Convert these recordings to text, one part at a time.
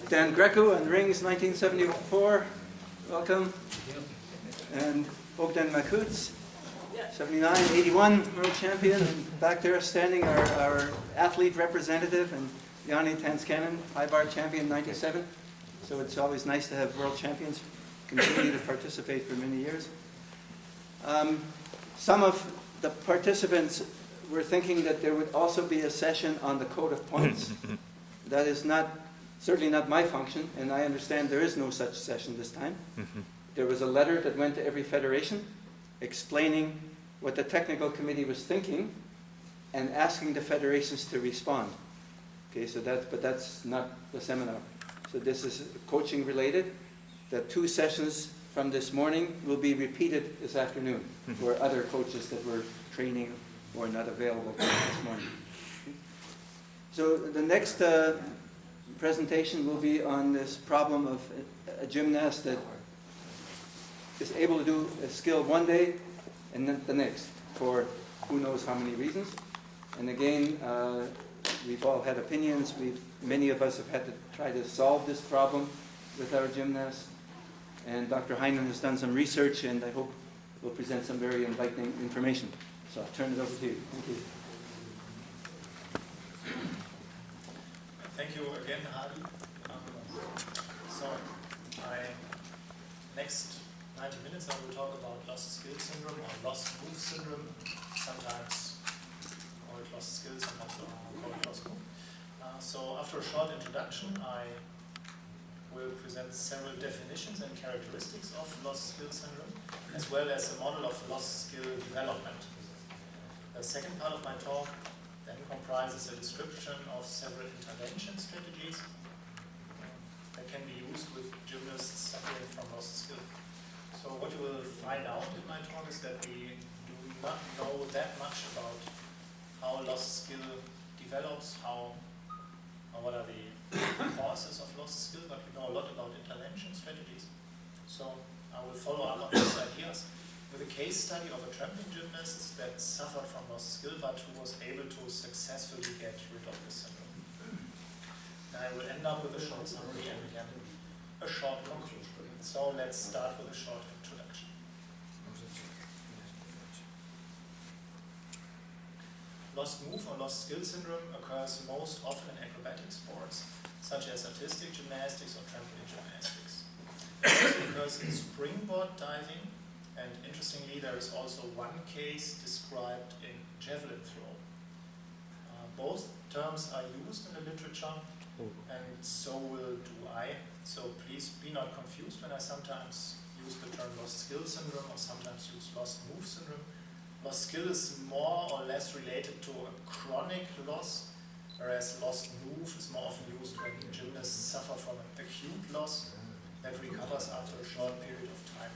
Dan Greco and rings 1974. Welcome. And Bogdan Makuc, 79, 81 world champion. And back there standing our athlete representative, and Yanni Tanskanen, high bar champion 97. So it's always nice to have world champions continue to participate for many years. Some of the participants were thinking that there would also be a session on the code of points. That is certainly not my function, and I understand there is no such session this time. There was a letter that went to every federation explaining what the technical committee was thinking and asking the federations to respond. Okay, so but that's not the seminar. So this is coaching related. The 2 sessions from this morning will be repeated this afternoon for other coaches that were training or not available this morning. So the next presentation will be on this problem of a gymnast that is able to do a skill one day and then the next for who knows how many reasons. And again, we've all had opinions. Many of us have had to try to solve this problem with our gymnasts. And Dr. Heinen has done some research, and I hope will present some very enlightening information. So I'll turn it over to you. Thank you. Thank you again, Hardy. Next 90 minutes I will talk about lost skill syndrome or lost move syndrome. Sometimes call it lost skill, sometimes call it lost move. So after a short introduction, I will present several definitions and characteristics of lost skill syndrome, as well as a model of lost skill development. The second part of my talk then comprises a description of several intervention strategies that can be used with gymnasts suffering from lost skill. So what you will find out in my talk is that we do not know that much about how lost skill develops, what are the causes of lost skill, but we know a lot about intervention strategies. So I will follow up on these ideas with a case study of a trampoline gymnast that suffered from lost skill but who was able to successfully get rid of this syndrome. And I will end up with a short summary and again a short conclusion. So let's start with a short introduction. Lost move or lost skill syndrome occurs most often in acrobatic sports, such as artistic gymnastics or trampoline gymnastics. It also occurs in springboard diving, and interestingly, there is also one case described in javelin throw. Both terms are used in the literature, and so will do I. So please be not confused when I sometimes use the term lost skill syndrome or sometimes use lost move syndrome. Lost skill is more or less related to a chronic loss, whereas lost move is more often used when gymnasts suffer from an acute loss that recovers after a short period of time.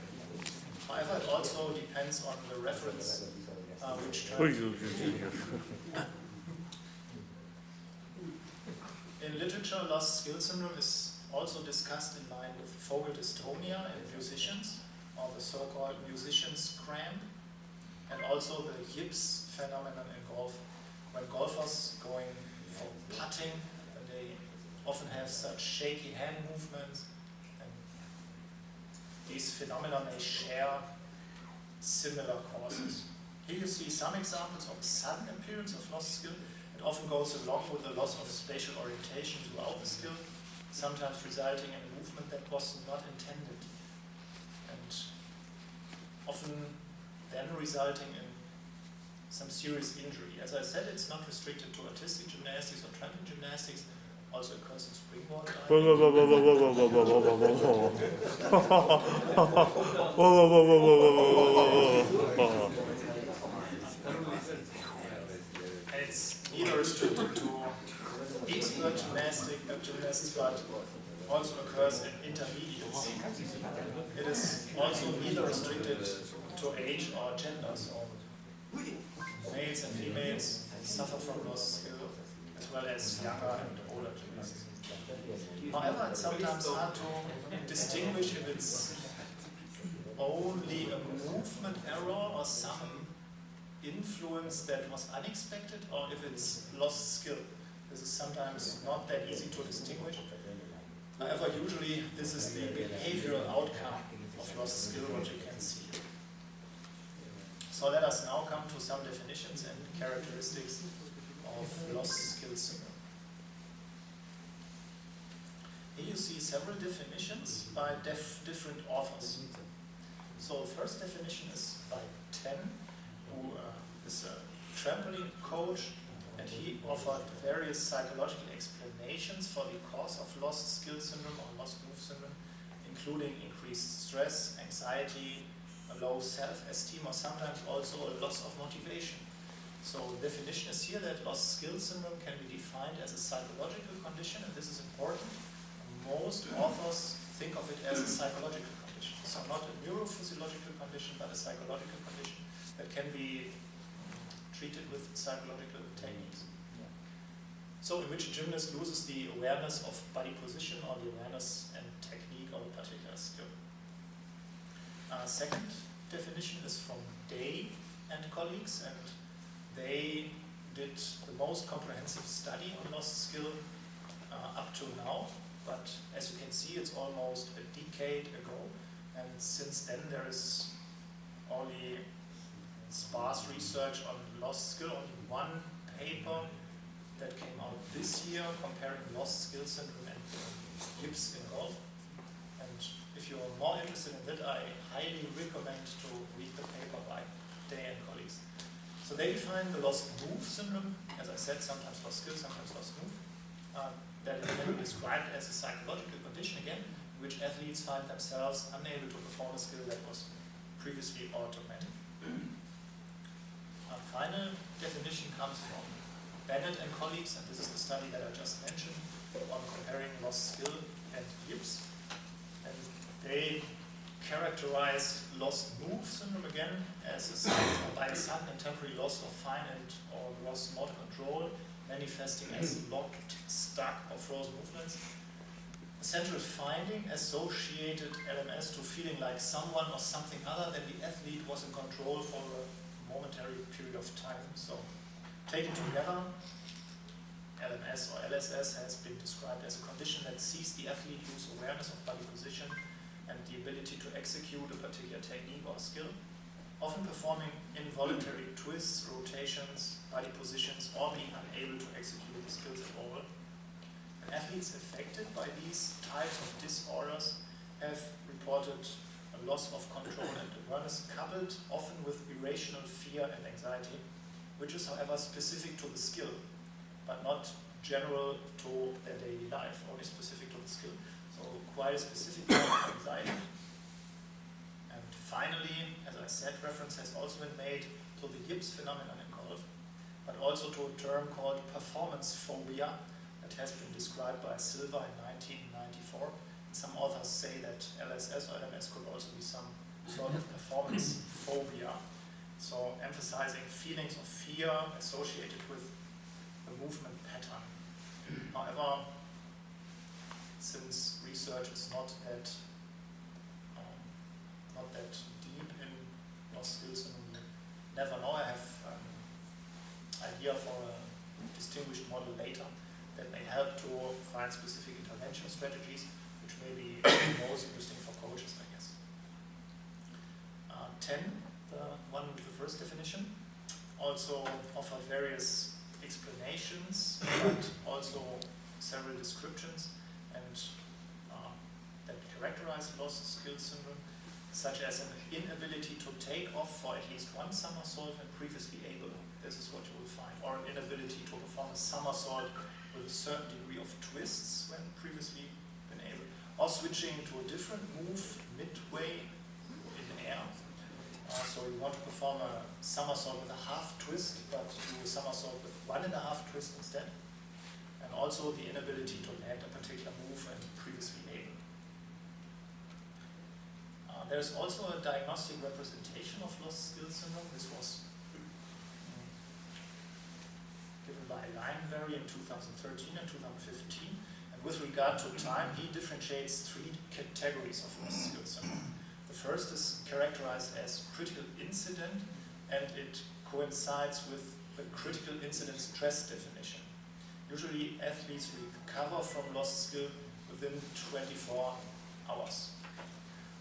However, it also depends on the reference which term. In literature, lost skill syndrome is also discussed in line with focal dystonia in musicians, or the so-called musician's cramp, and also the yips phenomenon in golf. When golfers going for putting, and they often have such shaky hand movements, and these phenomena may share similar causes. Here you see some examples of sudden appearance of lost skill. It often goes along with the loss of spatial orientation throughout the skill, sometimes resulting in a movement that was not intended, and often then resulting in some serious injury. As I said, it's not restricted to artistic gymnastics or trampoline gymnastics, also occurs in springboard diving. And it's neither restricted to expert gymnasts, but also occurs in intermediates. It is also neither restricted to age or gender, so males and females suffer from lost skill, as well as younger and older gymnasts. However, it's sometimes hard to distinguish if it's only a movement error or some influence that was unexpected, or if it's lost skill. This is sometimes not that easy to distinguish. However, However, usually this is the behavioral outcome of lost skill, what you can see. So let us now come to some definitions and characteristics of lost skill syndrome. Here you see several definitions by different authors. So the first definition is by Ten, who is a trampoline coach, and he offered various psychological explanations for the cause of lost skill syndrome or lost move syndrome, including increased stress, anxiety, a low self-esteem, or sometimes also a loss of motivation. So the definition is here that lost skill syndrome can be defined as a psychological condition, and this is important. Most authors think of it as a psychological condition. So not a neurophysiological condition, but a psychological condition that can be treated with psychological techniques. So in which a gymnast loses the awareness of body position or the awareness and technique of a particular skill. Second definition is from Day and colleagues, and they did the most comprehensive study on lost skill up to now. But as you can see, it's almost a decade ago, and since then there is only sparse research on lost skill. Only one paper that came out this year comparing lost skill syndrome and yips in golf. And if you are more interested in that, I highly recommend to read the paper by Day and colleagues. So they define the lost move syndrome, as I said, sometimes lost skill, sometimes lost move. That is then described as a psychological condition again, in which athletes find themselves unable to perform a skill that was previously automatic. A final definition comes from Bennett and colleagues, and this is the study that I just mentioned on comparing lost skill and yips. And they characterize lost move syndrome again as by a sudden and temporary loss of fine and or gross motor control, manifesting as locked, stuck, or frozen movements. A central finding associated LMS to feeling like someone or something other than the athlete was in control for a momentary period of time. So, taken together, LMS or LSS has been described as a condition that sees the athlete lose awareness of body position and the ability to execute a particular technique or skill, often performing involuntary twists, rotations, body positions, or being unable to execute the skills at all. And athletes affected by these types of disorders have reported a loss of control and awareness, coupled often with irrational fear and anxiety, which is, however, specific to the skill, but not general to their daily life, only specific to the skill. So quite a specific kind of anxiety. And finally, as I said, reference has also been made to the yips phenomenon in golf, but also to a term called performance phobia that has been described by Silva in 1994. Some authors say that LSS or LMS could also be some sort of performance phobia, so emphasizing feelings of fear associated with the movement pattern. However, since research is not that deep in lost skills, and we never know, I have an idea for a distinguished model later that may help to find specific intervention strategies, which may be most interesting for coaches, I guess. 10, the one with the first definition, also offered various explanations, but also several descriptions and that characterize lost skill syndrome, such as an inability to take off for at least one somersault when previously able. This is what you will find. Or an inability to perform a somersault with a certain degree of twists when previously been able. Or switching to a different move midway in air. So you want to perform a somersault with a half twist, but do a somersault with 1.5 twist instead. And also the inability to land a particular move when previously able. There's also a diagnostic representation of lost skill syndrome. This was given by Lineberry in 2013 and 2015. And with regard to time, he differentiates 3 categories of lost skill syndrome. The first is characterized as critical incident, and it coincides with the critical incident stress definition. Usually athletes recover from lost skill within 24 hours.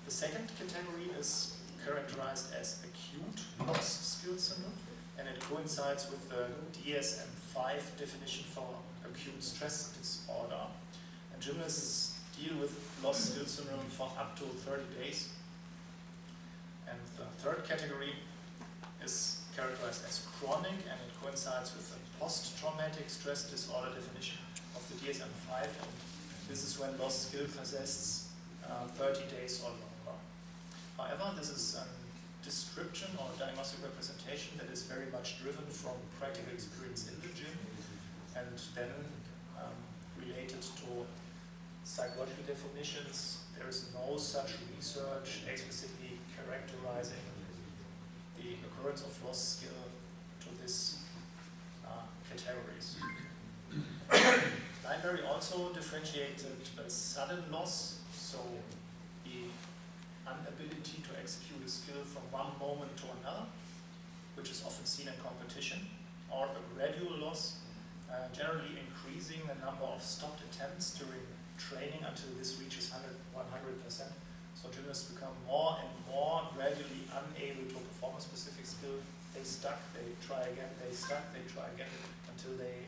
The second category is characterized as acute lost skill syndrome, and it coincides with the DSM-5 definition for acute stress disorder. And gymnasts deal with lost skill syndrome for up to 30 days. And the third category is characterized as chronic, and it coincides with the post-traumatic stress disorder definition of the DSM-5, and this is when lost skill persists 30 days or longer. However, this is a description or diagnostic representation that is very much driven from practical experience in the gym, and then related to psychological definitions. There is no such research explicitly characterizing the occurrence of lost skill to these categories. Lineberry also differentiated a sudden loss, so the inability to execute a skill from one moment to another, which is often seen in competition, or a gradual loss, generally increasing the number of stopped attempts during training until this reaches 100%. So gymnasts become more and more gradually unable to perform a specific skill. They stuck, they try again, they stuck, they try again, until they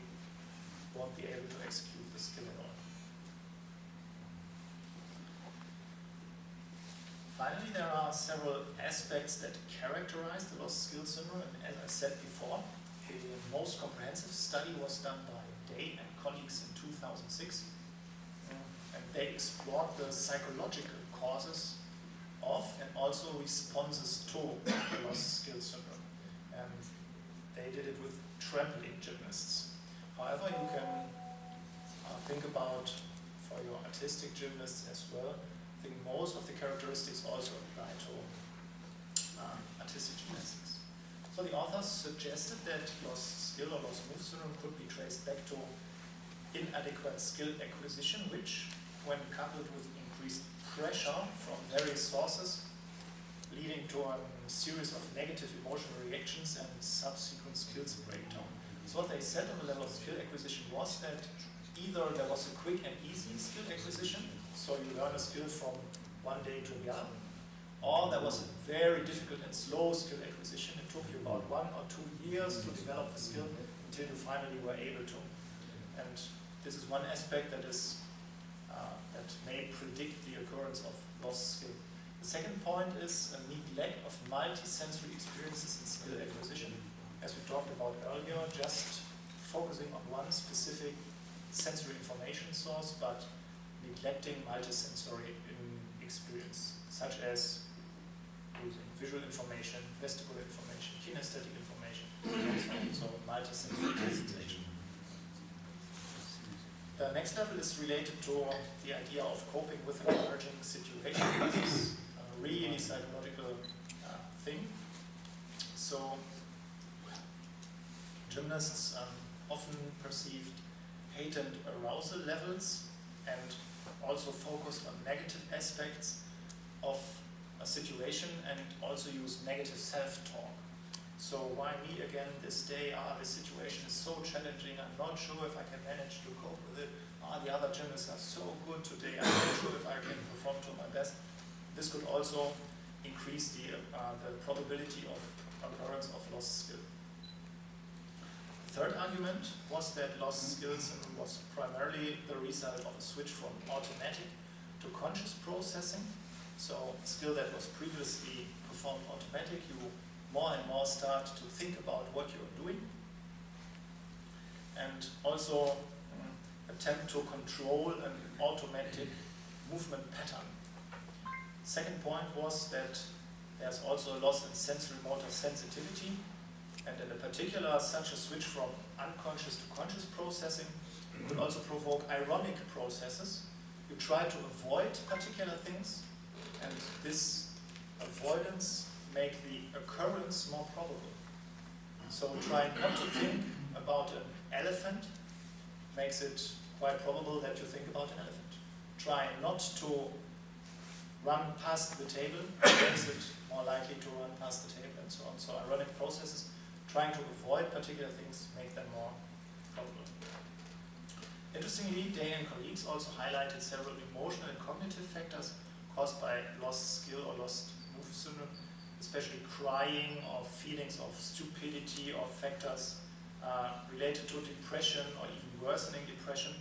won't be able to execute the skill at all. Finally, there are several aspects that characterize the lost skill syndrome, and as I said before, the most comprehensive study was done by Day and colleagues in 2006, and they explored the psychological causes of and also responses to the lost skill syndrome. And they did it with trampoline gymnasts. However, you can think about for your artistic gymnasts as well. I think most of the characteristics also apply to artistic gymnastics. So the authors suggested that lost skill or lost move syndrome could be traced back to inadequate skill acquisition, which, when coupled with increased pressure from various sources, leading to a series of negative emotional reactions and subsequent skills breakdown. So what they said on the level of skill acquisition was that either there was a quick and easy skill acquisition, so you learn a skill from one day to the other, or there was a very difficult and slow skill acquisition. It took you about 1 or 2 years to develop the skill until you finally were able to. And this is one aspect that is that may predict the occurrence of lost skill. The second point is a neglect of multi-sensory experiences in skill acquisition. As we talked about earlier, just focusing on one specific sensory information source, but neglecting multi-sensory experience, such as using visual information, vestibular information, kinesthetic information, so multi-sensory sensation. The next level is related to the idea of coping with an emerging situation. This is a really psychological thing. So gymnasts often perceived heightened arousal levels and also focused on negative aspects of a situation and also use negative self-talk. So why me again this day? This situation is so challenging, I'm not sure if I can manage to cope with it. The other gymnasts are so good today, I'm not sure if I can perform to my best. This could also increase the probability of occurrence of lost skill. The third argument was that lost skill syndrome was primarily the result of a switch from automatic to conscious processing. So a skill that was previously performed automatic, you more and more start to think about what you're doing, and also attempt to control an automatic movement pattern. Second point was that there's also a loss in sensory motor sensitivity, and in particular such a switch from unconscious to conscious processing could also provoke ironic processes. You try to avoid particular things, and this avoidance make the occurrence more probable. So trying not to think about an elephant makes it quite probable that you think about an elephant. Trying not to run past the table makes it more likely to run past the table, and so on. So ironic processes, trying to avoid particular things, make them more probable. Interestingly, Day and colleagues also highlighted several emotional and cognitive factors caused by lost skill or lost move syndrome, especially crying or feelings of stupidity or factors related to depression or even worsening depression.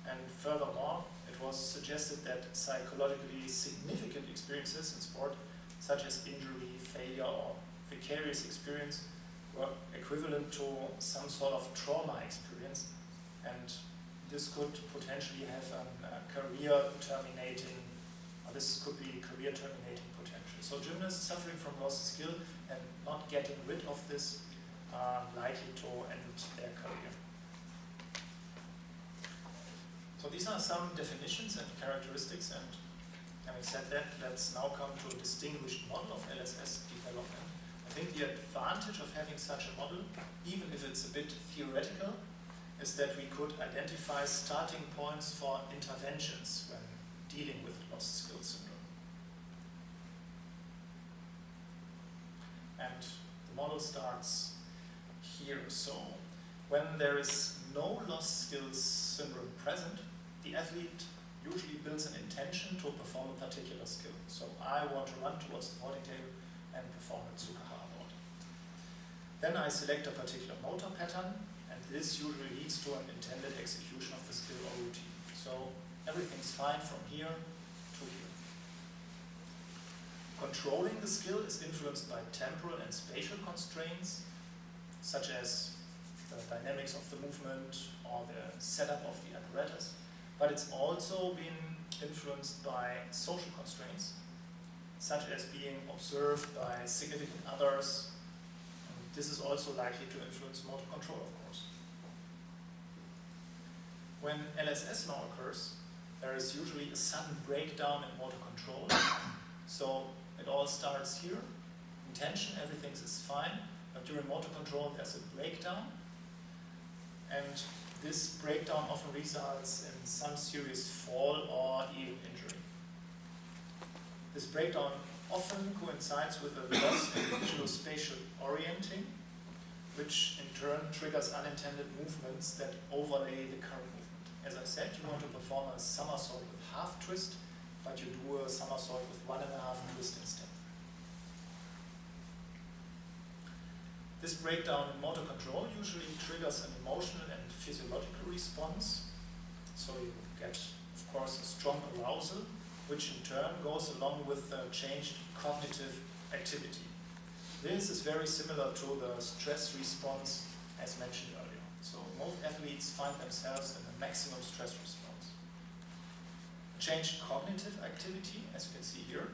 And furthermore, it was suggested that psychologically significant experiences in sport, such as injury, failure, or vicarious experience, were equivalent to some sort of trauma experience, and this could potentially have a career-terminating, or this could be career-terminating potential. So gymnasts suffering from lost skill and not getting rid of this are likely to end their career. So these are some definitions and characteristics, and having said that, let's now come to a distinguished model of LSS development. I think the advantage of having such a model, even if it's a bit theoretical, is that we could identify starting points for interventions when dealing with lost skill syndrome. And the model starts here. So when there is no lost skills syndrome present, the athlete usually builds an intention to perform a particular skill. So I want to run towards the pointing table and perform a Tsukahara board. Then I select a particular motor pattern, and this usually leads to an intended execution of the skill or routine. So everything's fine from here to here. Controlling the skill is influenced by temporal and spatial constraints, such as the dynamics of the movement or the setup of the apparatus, but it's also been influenced by social constraints, such as being observed by significant others. And this is also likely to influence motor control, of course. When LSS now occurs, there is usually a sudden breakdown in motor control. So it all starts here. Intention, everything is fine, but during motor control there's a breakdown. And this breakdown often results in some serious fall or even injury. This breakdown often coincides with a loss in visual spatial orienting, which in turn triggers unintended movements that overlay the current movement. As I said, you want to perform a somersault with half twist, but you do a somersault with 1.5 twist instead. This breakdown in motor control usually triggers an emotional and physiological response. So you get, of course, a strong arousal, which in turn goes along with the changed cognitive activity. This is very similar to the stress response as mentioned earlier. So most athletes find themselves in a maximum stress response. Changed cognitive activity, as you can see here,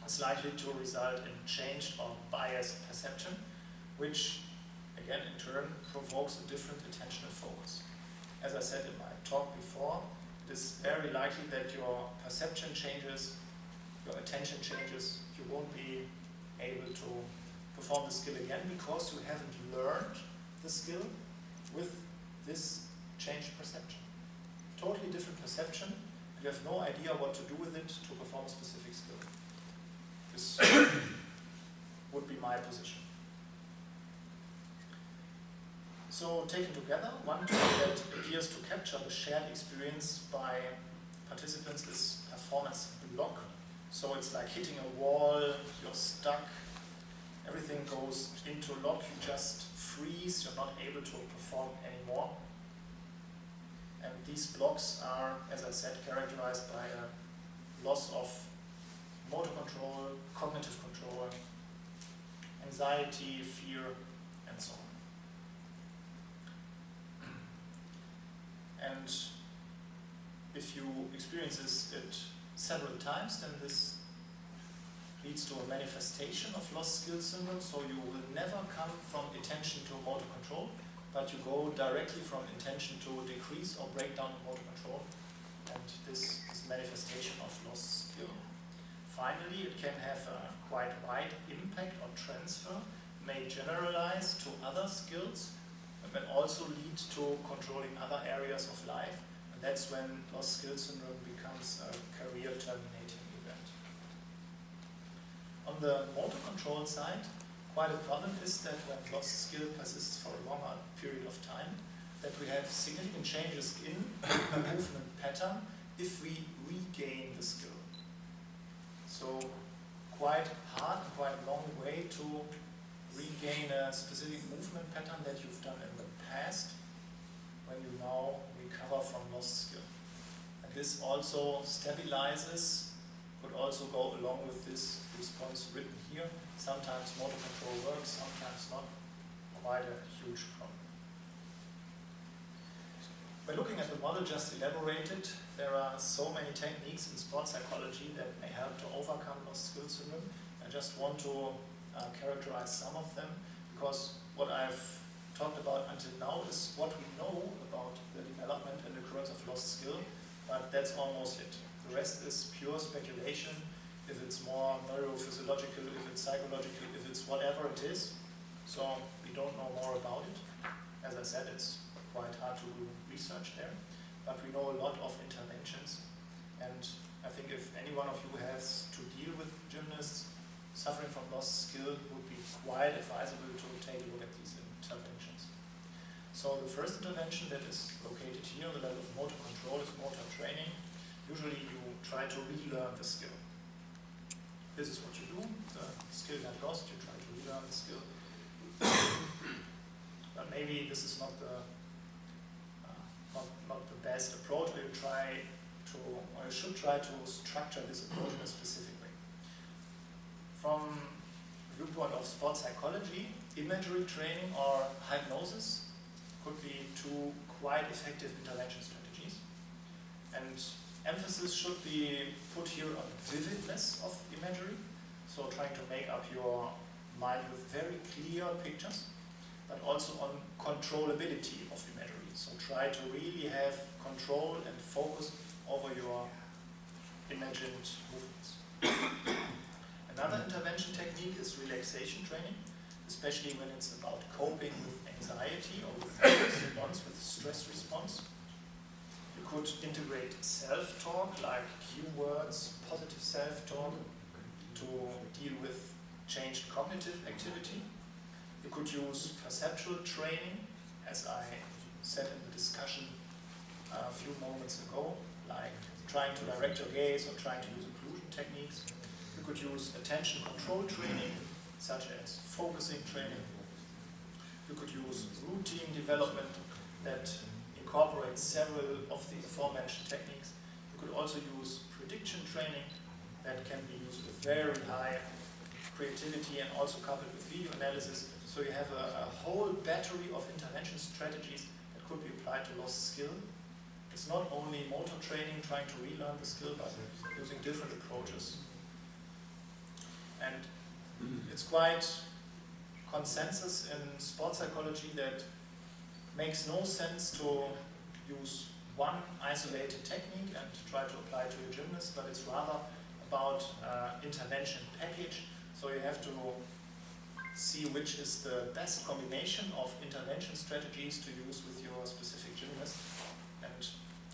is likely to result in changed or biased perception, which again in turn provokes a different attentional focus. As I said in my talk before, it is very likely that your perception changes, your attention changes, you won't be able to perform the skill again because you haven't learned the skill with this changed perception. Totally different perception, and you have no idea what to do with it to perform a specific skill. This would be my position. So taken together, one tool that appears to capture the shared experience by participants is performance block. So it's like hitting a wall, you're stuck, everything goes into lock, you just freeze, you're not able to perform anymore. And these blocks are, as I said, characterized by a loss of motor control, cognitive control, anxiety, fear, and so on. And if you experience it several times, then this leads to a manifestation of lost skill syndrome. So you will never come from attention to motor control, but you go directly from intention to decrease or break down motor control. And this is manifestation of lost skill. Finally, it can have a quite wide impact or transfer, may generalize to other skills, but also lead to controlling other areas of life. And that's when lost skill syndrome becomes a career-terminating event. On the motor control side, quite a problem is that when lost skill persists for a longer period of time, that we have significant changes in a movement pattern if we regain the skill. So quite hard and quite long way to regain a specific movement pattern that you've done in the past when you now recover from lost skill. And this also stabilizes, could also go along with this response written here. Sometimes motor control works, sometimes not. Quite a huge problem. By looking at the model just elaborated, there are so many techniques in sports psychology that may help to overcome lost skill syndrome. I just want to characterize some of them, because what I've talked about until now is what we know about the development and occurrence of lost skill, but that's almost it. The rest is pure speculation, if it's more neurophysiological, if it's psychological, if it's whatever it is. So we don't know more about it. As I said, it's quite hard to do research there, but we know a lot of interventions. And I think if any one of you has to deal with gymnasts suffering from lost skill, it would be quite advisable to take a look at these interventions. So the first intervention that is located here on the level of motor control is motor training. Usually you try to relearn the skill. This is what you do. The skill got lost, you try to relearn the skill. But maybe this is not the best approach. You should try to structure this approach more specifically. From the viewpoint of sports psychology, imagery training or hypnosis could be two quite effective intervention strategies. And emphasis should be put here on vividness of imagery, so trying to make up your mind with very clear pictures, but also on controllability of imagery. So try to really have control and focus over your imagined movements. Another intervention technique is relaxation training, especially when it's about coping with anxiety or with response, with stress response. You could integrate self-talk, like cue words, positive self-talk, to deal with changed cognitive activity. You could use perceptual training, as I said in the discussion a few moments ago, like trying to direct your gaze or trying to use occlusion techniques. You could use attention control training, such as focusing training. You could use routine development that incorporates several of the aforementioned techniques. You could also use prediction training that can be used with very high creativity and also coupled with video analysis. So you have a whole battery of intervention strategies that could be applied to lost skill. It's not only motor training, trying to relearn the skill, but using different approaches. And it's quite consensus in sports psychology that makes no sense to use one isolated technique and try to apply to a gymnast, but it's rather about intervention package. So you have to see which is the best combination of intervention strategies to use with your specific gymnast. And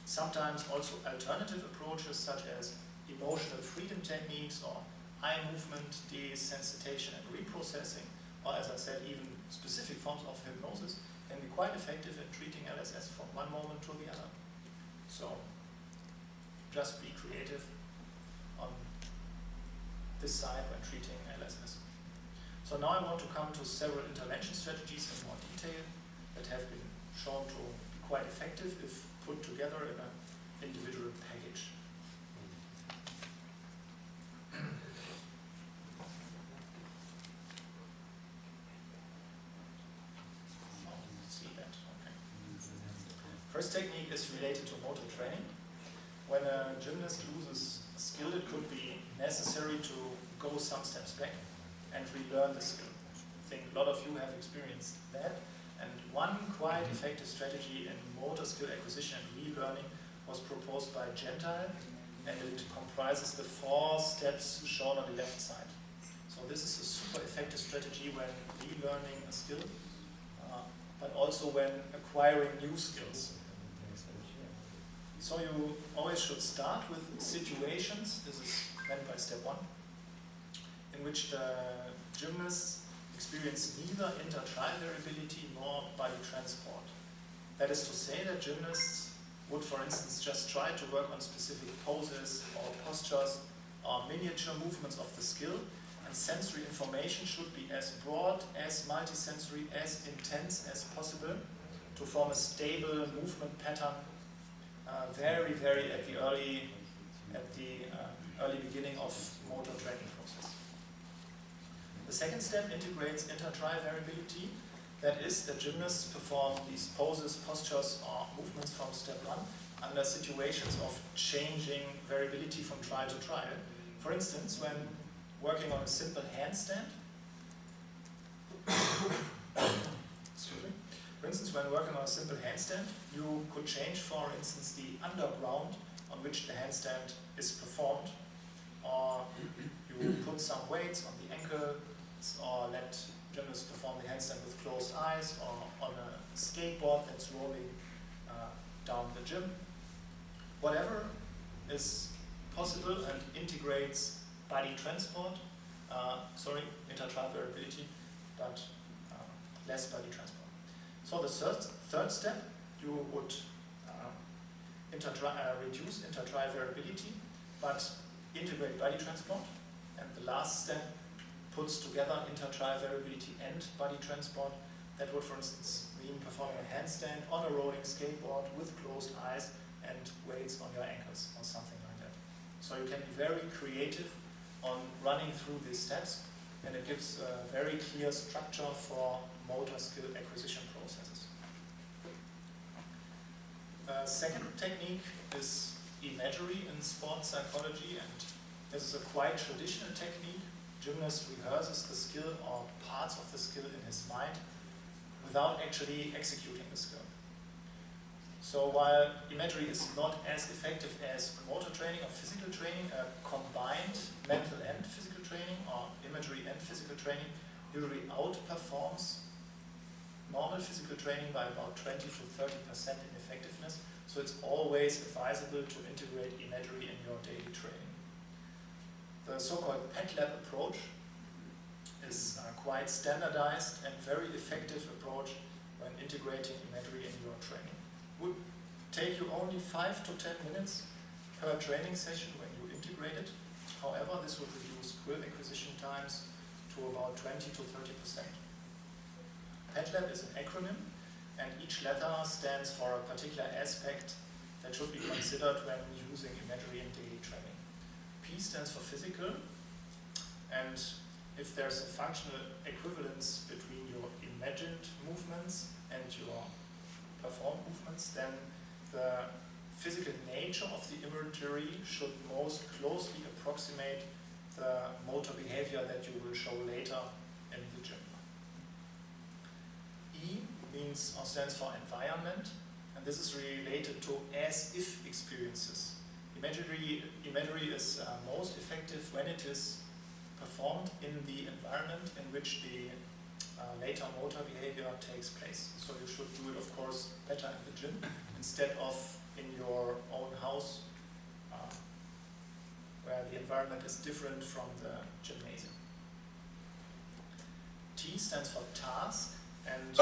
sometimes also alternative approaches such as emotional freedom techniques or eye movement desensitization and reprocessing, or as I said, even specific forms of hypnosis can be quite effective in treating LSS from one moment to the other. So just be creative on this side when treating LSS. So now I want to come to several intervention strategies in more detail that have been shown to be quite effective if put together in an individual package. First technique is related to motor training. When a gymnast loses a skill, it could be necessary to go some steps back and relearn the skill. I think a lot of you have experienced that. And one quite effective strategy in motor skill acquisition and relearning was proposed by Gentile, and it comprises the 4 steps shown on the left side. So this is a super effective strategy when relearning a skill, but also when acquiring new skills. So you always should start with situations, this is meant by step 1, in which the gymnasts experience neither inter-trial variability nor body transport. That is to say that gymnasts would, for instance, just try to work on specific poses or postures or miniature movements of the skill, and sensory information should be as broad, as multisensory, as intense as possible to form a stable movement pattern very, very at the early beginning of motor training process. The second step integrates inter-trial variability. That is, that gymnasts perform these poses, postures, or movements from step 1 under situations of changing variability from trial to trial. For instance, when working on a simple handstand, excuse me. For instance, when working on a simple handstand, you could change, for instance, the underground on which the handstand is performed, or you put some weights on the ankles, or let gymnasts perform the handstand with closed eyes, or on a skateboard that's rolling down the gym. Whatever is possible and integrates body transport, inter-trial variability, but less body transport. So the third step, you would reduce inter-trial variability, but integrate body transport. And the last step puts together inter-trial variability and body transport. That would, for instance, mean performing a handstand on a rolling skateboard with closed eyes and weights on your ankles or something like that. So you can be very creative on running through these steps, and it gives a very clear structure for motor skill acquisition processes. Second technique is imagery in sports psychology, and this is a quite traditional technique. Gymnast rehearses the skill or parts of the skill in his mind without actually executing the skill. So while imagery is not as effective as motor training or physical training, a combined mental and physical training, or imagery and physical training, usually outperforms normal physical training by about 20 to 30% in effectiveness. So it's always advisable to integrate imagery in your daily training. The so-called pet lab approach is a quite standardized and very effective approach when integrating imagery in your training. Would take you only 5 to 10 minutes per training session when you integrate it. However, this would reduce skill acquisition times to about 20 to 30%. PetLab is an acronym, and each letter stands for a particular aspect that should be considered when using imagery in daily training. P stands for physical, and if there's a functional equivalence between your imagined movements and your performed movements, then the physical nature of the imagery should most closely approximate the motor behavior that you will show later in the gym. E means or stands for environment, and this is related to as-if experiences. Imagery is most effective when it is performed in the environment in which the later motor behavior takes place. So you should do it, of course, better in the gym instead of in your own house, where the environment is different from the gymnasium. T stands for task, and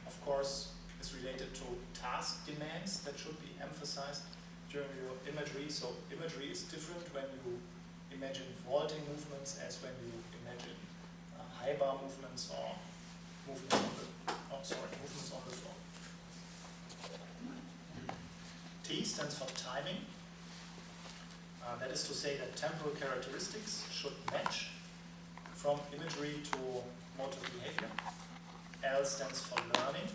of course is related to task demands that should be emphasized during your imagery. So imagery is different when you imagine vaulting movements as when you imagine high bar movements or movements on the floor. T stands for timing. That is to say that temporal characteristics should match from imagery to motor behavior. L stands for learning.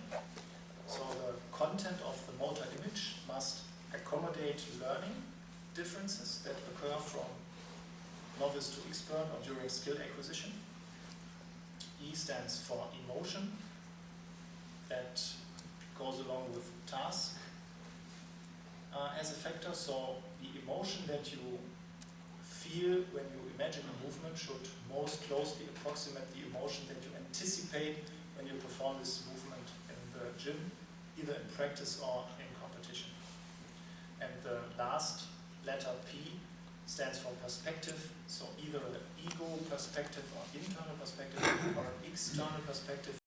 So the content of the motor image must accommodate learning differences that occur from novice to expert or during skill acquisition. E stands for emotion. That goes along with task as a factor. So the emotion that you feel when you imagine a movement should most closely approximate the emotion that you anticipate when you perform this movement in the gym, either in practice or in competition. And the last letter P stands for perspective, so either an ego perspective or internal perspective or an external perspective